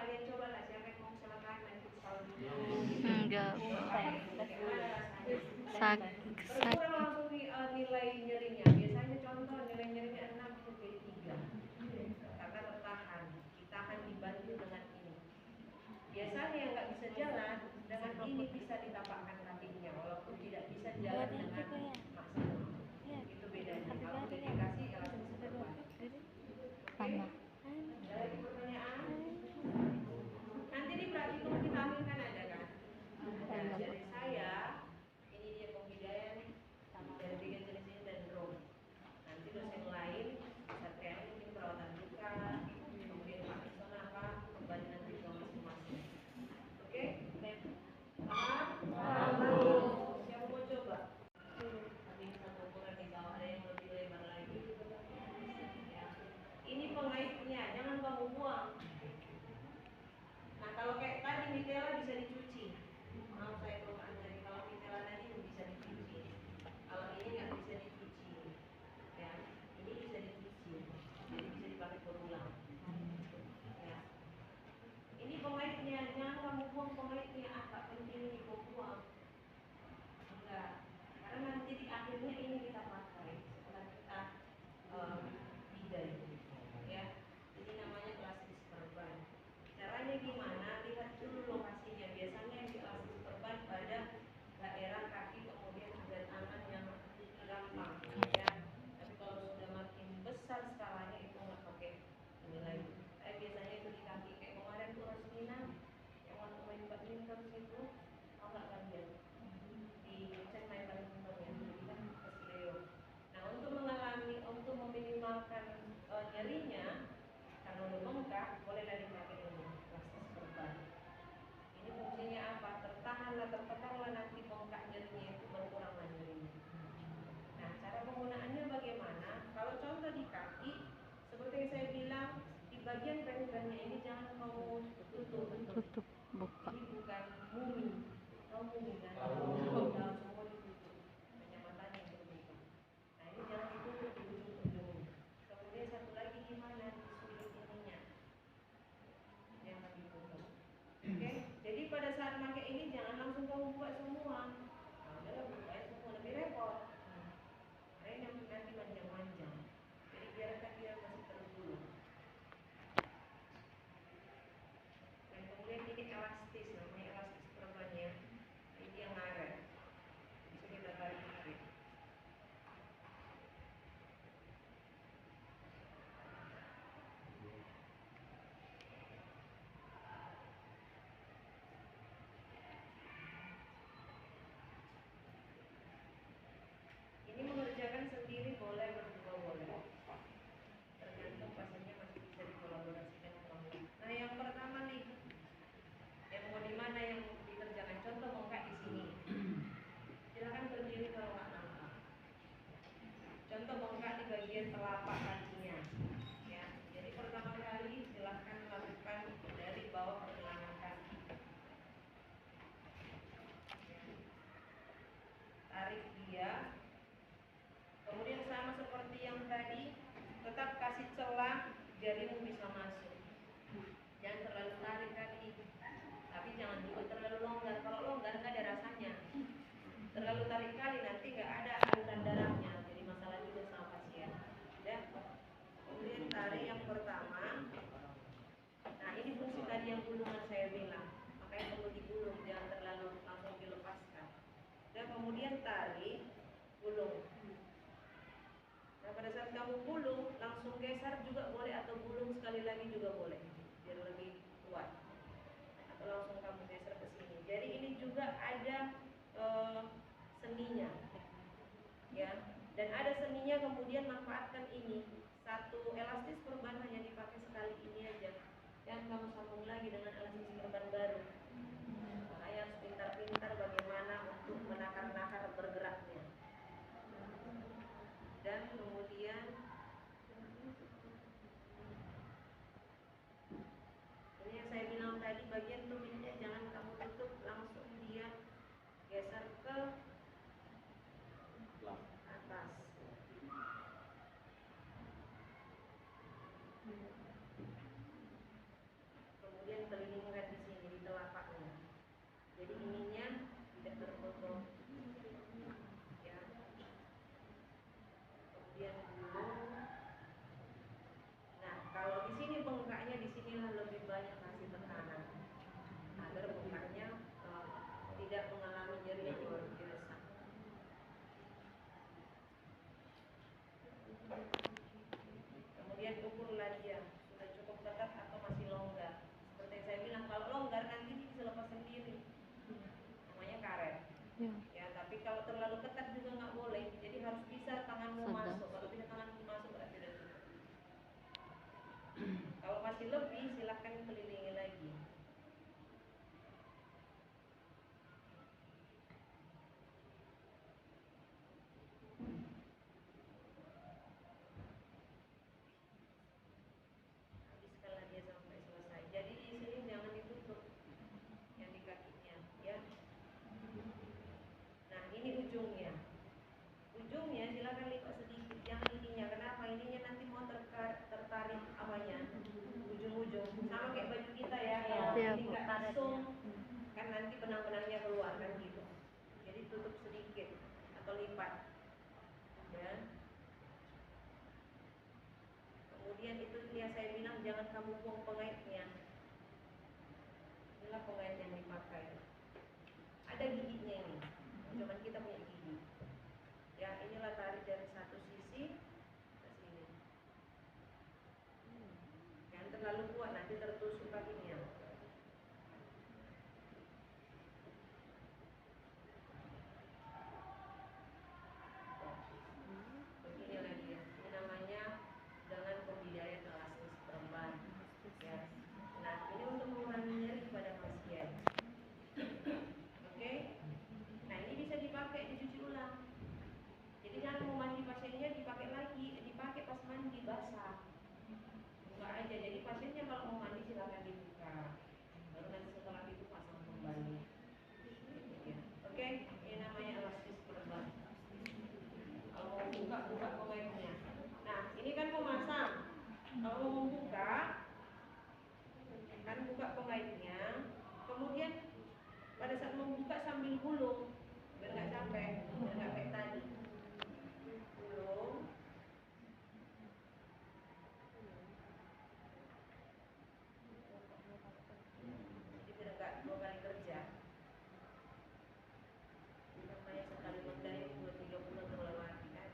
kalian coba lah, siapa yang mau silakan main futsal dulu. Enggak. Berkurang langsung nilai nyerinya. Biasanya contoh nilai nyerinya 6 itu jadi 3. Karena tertahan. Kita akan dibantu dengan ini. Biasanya yang nggak bisa jalan dengan ini bisa ditapakkan kakinya, walaupun tidak bisa jalan dengan maksimal. Itu bedanya. Kalau dikasih elastis perban. Oke? Ada lagi pertanyaan? Nanti di praktikum kita ambilkan ada kan? Ada dari saya. Ini dia pembidayaan dari 3 jenis ini dan drone. Nanti dosen lain Satria mungkin perawatan luka, kemudian Pak Nison apa kembali nanti ke masing-masing. Oke? Siapa mau coba? Nanti satu ukuran di bawah ada yang lebih lebar lagi. Ya. Ini pengaitnya, jangan kamu buang. Nah kalau kayak tadi mitela bisa dicuci. Maaf saya belum ajari, kalau mitela tadi bisa dicuci. Kalau ini nggak bisa dicuci, ya ini bisa dicuci, jadi bisa dipakai berulang. Ya. Ini pengaitnya, jangan kamu buang pengaitnya, agak penting ini buang. Enggak, karena nanti di akhirnya ini kita pakai setelah kita bidai, ya. Ini namanya elastis perban. Caranya gimana? Lihat dulu lokasinya. Biasanya yang elastis perban pada daerah kaki kemudian juga tangan yang gampang, ya. Tapi kalau sudah makin besar skalanya itu nggak pakai ini lagi. Biasanya itu di kaki kayak kemarin tuh Rosmina yang waktu main badminton itu, tahu nggak kalian? Di cek main badminton ya, jadi kan kesleo. Nah untuk meminimalkan nyerinya karena udah bengkak, bolehlah dipakai ini elastis perban. Ini fungsinya apa? Tertahanlah, tertekanlah nanti bengkak nyerinya itu berkurang nyerinya. Nah, cara penggunaannya bagaimana? Kalau contoh di kaki, seperti yang saya bilang, di bagian penggeraknya ini jangan kamu tutup, buka. Ini bukan mumi, kamu mumi dan dalam semua ditutup, hanya matanya yang terbuka. Nah, ini jangan ditutup di ujung-ujung. Kemudian satu lagi gimana? Disulit ininya, jangan ditutup. Oke? Jadi pada saat pakai ini jangan langsung kamu buat semua. Nah, udah buka semua lebih repot. Ini nanti panjang-panjang. Jadi biarkan dia masih tergulung. Dan kemudian ini elastis, namanya elastis perbannya. Ini yang ngaret. Bisa kita tarik dikit. Ini mengerjakan sendiri boleh, berdua boleh. Tergantung pasiennya masih bisa dikolaborasikan atau enggak. Nah, yang pertama nih, yang mau di mana yang dikerjakan? Contoh bengkak di sini. Silakan berdiri kalau nggak nampak. Contoh bengkak di bagian telapak kakinya. Ya, jadi pertama kali silakan lakukan dari bawah pergelangan kaki. Ya. Tarik dia. Kemudian sama seperti yang tadi, tetap kasih celah jarimu bisa masuk. Jangan terlalu tarik kaki, tapi jangan juga terlalu longgar. Kalau longgar nggak ada rasanya. Terlalu tarik kali nanti nggak ada aliran darahnya, jadi masalah juga sama pasien. Ya. Kemudian tarik yang pertama. Nah ini fungsi tadi yang gulungan saya bilang, makanya perlu digulung, jangan terlalu langsung dilepaskan. Dan kemudian tarik, gulung. Nah pada saat kamu gulung, langsung geser juga boleh atau gulung sekali lagi juga boleh, biar lebih kuat. Atau langsung kamu geser ke sini. Jadi ini juga ada seninya, ya. Dan ada seninya, kemudian manfaatkan ini. Satu elastis perban hanya dipakai sekali ini aja. Jangan kamu sambung lagi dengan elastis perban baru. Makanya harus pintar-pintar bagaimana untuk menakar-nakar bergeraknya. Dan kemudian ini yang saya bilang tadi, bagian tumitnya jangan kamu tutup, langsung dia geser ke atas. Kemudian masih lebih, silahkan kelilingi lagi. Habiskanlah dia sampai selesai. Jadi di sini jangan ditutup yang di kakinya, ya. Nah, ini ujungnya. Ujungnya silakan lipat sedikit, jangan ininya. Kenapa? Ininya nanti mau tertarik apanya? Ujung-ujung. Sama kayak baju kita ya. Kalau Iya, ini Bu. nggak langsung, kan nanti benang-benangnya keluar kan gitu. Jadi tutup sedikit atau lipat, ya. Kemudian itu dia saya bilang jangan kamu buang pengaitnya. Inilah pengait yang dipakai. Ada giginya ini. Cuman kita punya gigi. Ya, inilah tarik dari satu sisi ke sini. Jangan terlalu kuat, nanti tertusuk kakinya. Begini lagi ya. Ini namanya dengan pembidayaan elastis perban. Ya. Nah, ini untuk mengurangi nyeri pada pasien. Oke? Nah, ini bisa dipakai dicuci ulang. Jadi jangan mau mandi pasiennya dipakai lagi, dipakai pas mandi basah. Buka aja. Jadi pasiennya kalau mau mandi silakan dibuka. Baru nanti setelah itu pasang kembali. Ya. Oke? Ini namanya elastis perban. Kalau mau buka pengaitnya. Nah, ini kan pemasang. Kalau mau membuka, kan buka pengaitnya. Kemudian pada saat membuka sambil gulung, biar nggak capek, biar nggak kayak tadi. Gulung. Jadi biar nggak 2 kali kerja. Namanya sekali kerja ini 2-3 bulan terlewati kan.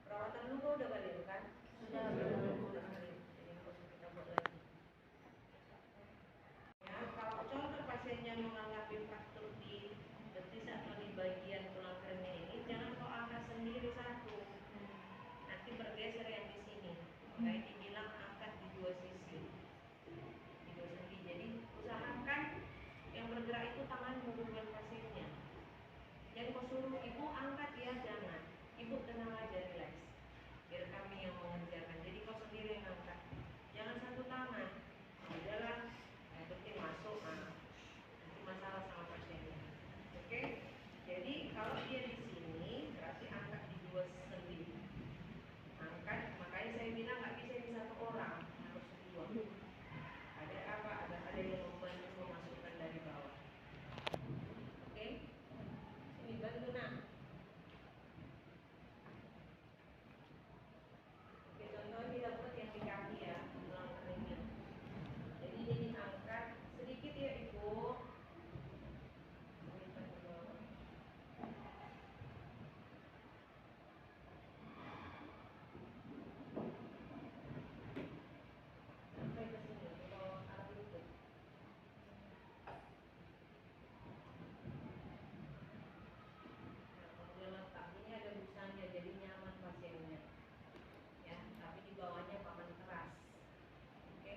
Perawatan luka udah kali kan? Sudah kali. Jadi nggak usah kita buat lagi. Ya, kalau contoh pasiennya mengalami fraktur di betis atau di bagian tulang kering ini, jangan kau angkat sendiri satu. Nanti bergeser yang di sini. Kayak dibilang angkat di dua sisi. Di dua sisi. Jadi usahakan yang bergerak itu tangan bukan pasiennya. Yang kau suruh ibu angkat ya, jangan. Ibu tenang aja, relax. Biar kami yang mengerjakan. Jadi kau sendiri yang angkat. Jangan satu tangan. Udahlah, yang penting masuk. Nanti masalah sama pasiennya. Oke? Jadi kalau dia di sini berarti angkat di dua sendi. Angkat, makanya saya bilang nggak bisa di satu orang, harus dua. Ada apa? Ada yang membantu memasukkan dari bawah. Oke? Ini bantu nak. Oke, contohnya kita buat yang di kaki ya, tulang keringnya. Jadi ini diangkat sedikit ya ibu. Lipat ke bawah. Sampai ke sini, ke bawah arah lutut. Nah, kemudian letak ini ada busanya, jadi nyaman pasiennya. Ya, tapi di bawahnya paman keras. Oke.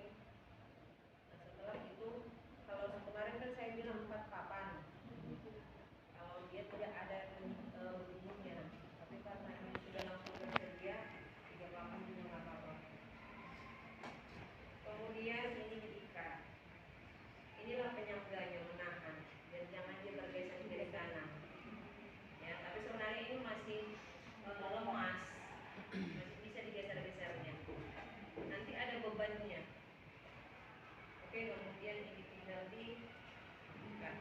Nah, setelah itu kalau kemarin kan saya bilang 4 papan. Kalau dia tidak ada bunyinya, tapi karena ini sudah langsung tersedia, 3 papan juga nggak apa-apa. Kemudian ini diikat. Inilah penyangganya, menahan dan jangan dia bergeser kiri kanan. Ya, tapi sebenarnya ini masih lemas, masih bisa digeser-gesernya. Nanti ada bebannya. Oke, kemudian ini tinggal diikat.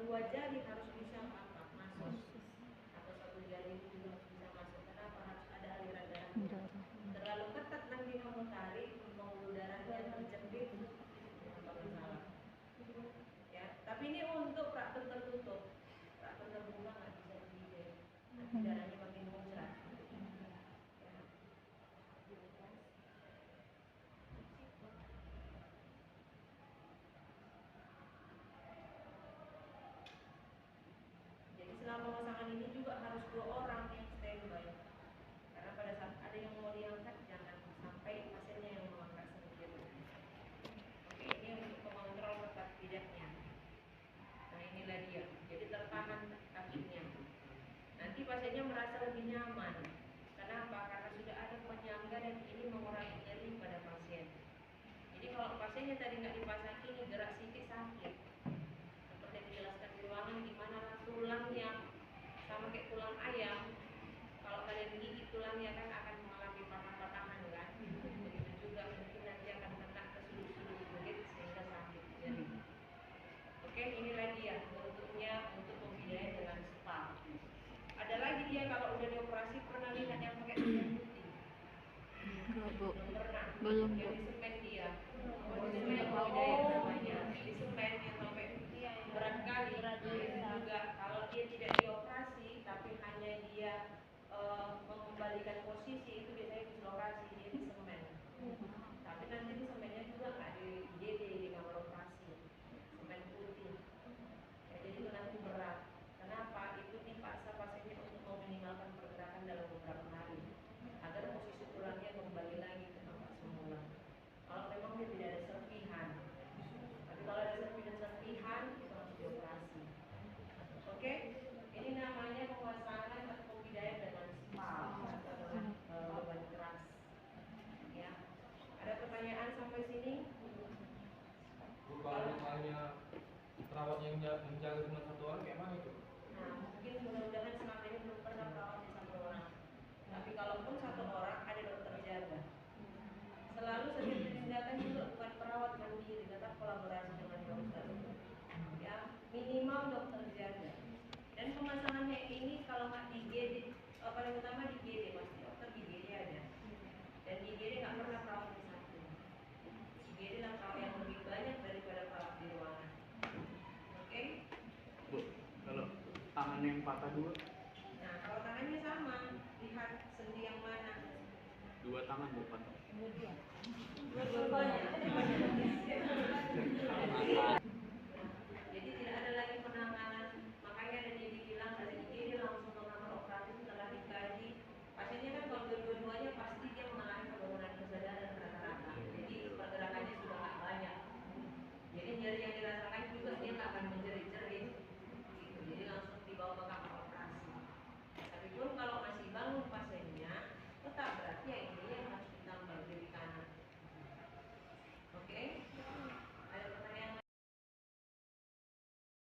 dua jari harus bisa apa masuk, atau satu jari itu juga harus bisa masuk. Kenapa? Harus ada aliran darah. Darah. Terlalu ketat nanti kamu tarik, pembuluh darahnya terjepit, apa masalah? Ya, tapi ini untuk fraktur tertutup, fraktur terbuka nggak bisa digigit, nanti darahnya makin muncrat. Ya. Jadi selama pemasangan ini juga harus 2 orang yang standby, karena pada saat ada yang mau diangkat jangan sampai pasiennya yang mengangkat sendiri. Oke, ini untuk pengontrol ketat tidaknya. Nah inilah dia, jadi tertahan kakinya. Nanti pasiennya merasa lebih nyaman. Kenapa? Karena sudah ada penyangga dan ini mengurangi nyeri pada pasien. Jadi kalau pasiennya tadi nggak dipasang ini, gerak sedikit sakit. Seperti yang dijelaskan di ruangan, di mana tulangnya sama kayak tulang ayam. Kalau kalian gigit tulangnya kan akan mengalami patah-patahan kan. Begitu juga mungkin nanti akan kena ke suluk-suluk kulit sehingga sakit nyeri. Oke, inilah dia bentuknya untuk pembidayaan dengan spa. Ada lagi dia kalau udah dioperasi, pernah lihat yang pakai semen putih? Enggak, Bu. Belum pernah. Belum, Bu. Yang di semen dia. Di semen pembidayaan namanya. Di semen yang sampai berat kali. Itu juga kalau dia tidak dioperasi, tapi hanya dia mengembalikan posisi, itu biasanya dislokasi, dia di semen. Tapi nanti di semennya juga nggak di IGD, di kamar operasi. Semen putih. Ya, jadi itu nanti berat. Kenapa? Itu dipaksa pasiennya untuk meminimalkan pergerakan dalam beberapa hari agar posisi tulangnya kembali lagi ke tempat semula. Kalau memang dia tidak ada serpihan, tapi kalau ada serpihan itu harus dioperasi. Oke, ini namanya pemasangan atau pembidayaan dengan spa atau dengan beban keras. Ya, ada pertanyaan sampai sini? Kalau misalnya perawat yang menjaga cuma 1 orang kayak mana itu? Nah, mungkin mudah-mudahan selama ini belum pernah perawatnya 1 orang. Tapi kalaupun 1 orang ada dokter jaga. Selalu setiap tindakan juga bukan perawat mandiri, tetap kolaborasi dengan dokter. Ya, minimal dokter jaga. Dan pemasangannya ini kalau nggak di IGD, paling utama di IGD pasti dokter di IGD ada. Dan di IGD nggak pernah perawatnya 1. IGD lah perawat yang lebih banyak daripada perawat di ruangan. Oke? Bu, kalau tangan yang patah 2? Nah, kalau tangannya sama, lihat sendi yang mana. 2 tangan Bu patah. Dua-duanya.